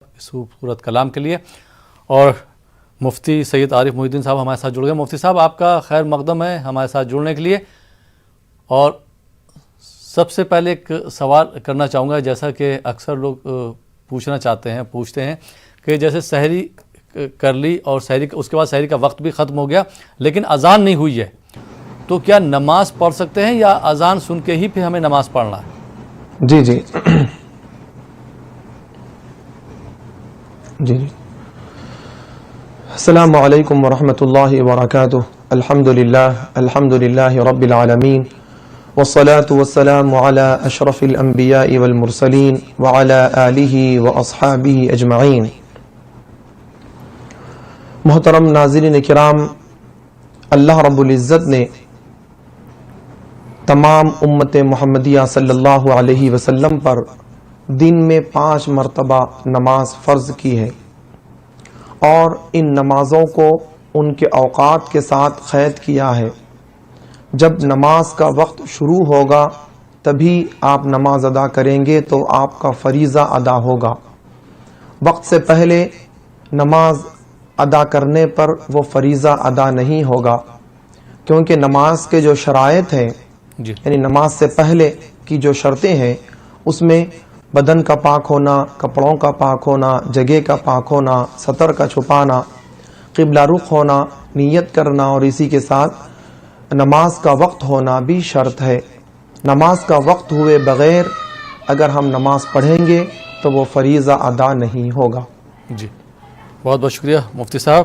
اس خوبصورت کلام کے لیے. اور مفتی سید عارف محی الدین صاحب ہمارے ساتھ جڑ گئے. مفتی صاحب آپ کا خیر مقدم ہے ہمارے ساتھ جڑنے کے لیے. اور سب سے پہلے ایک سوال کرنا چاہوں گا، جیسا کہ اکثر لوگ پوچھتے ہیں کہ جیسے سحری کر لی اور اس کے بعد سحری کا وقت بھی ختم ہو گیا لیکن اذان نہیں ہوئی ہے، تو کیا نماز پڑھ سکتے ہیں یا اذان سن کے ہی پھر ہمیں نماز پڑھنا ہے؟ جی جی جی السلام علیکم ورحمۃ اللہ وبرکاتہ. الحمد للہ رب العالمین والصلاة والسلام علی اشرف الانبیاء والمرسلین وعلی آلہ واصحابہ اجمعین. محترم ناظرین کرام، اللہ رب العزت نے تمام امت محمدیہ صلی اللہ علیہ وسلم پر دن میں 5 مرتبہ نماز فرض کی ہے، اور ان نمازوں کو ان کے اوقات کے ساتھ قید کیا ہے. جب نماز کا وقت شروع ہوگا تبھی آپ نماز ادا کریں گے تو آپ کا فریضہ ادا ہوگا. وقت سے پہلے نماز ادا کرنے پر وہ فریضہ ادا نہیں ہوگا، کیونکہ نماز کے جو شرائط ہیں یعنی نماز سے پہلے کی جو شرطیں ہیں اس میں بدن کا پاک ہونا، کپڑوں کا پاک ہونا، جگہ کا پاک ہونا، سطر کا چھپانا، قبلہ رخ ہونا، نیت کرنا، اور اسی کے ساتھ نماز کا وقت ہونا بھی شرط ہے. نماز کا وقت ہوئے بغیر اگر ہم نماز پڑھیں گے تو وہ فریضہ ادا نہیں ہوگا. جی بہت بہت شکریہ مفتی صاحب.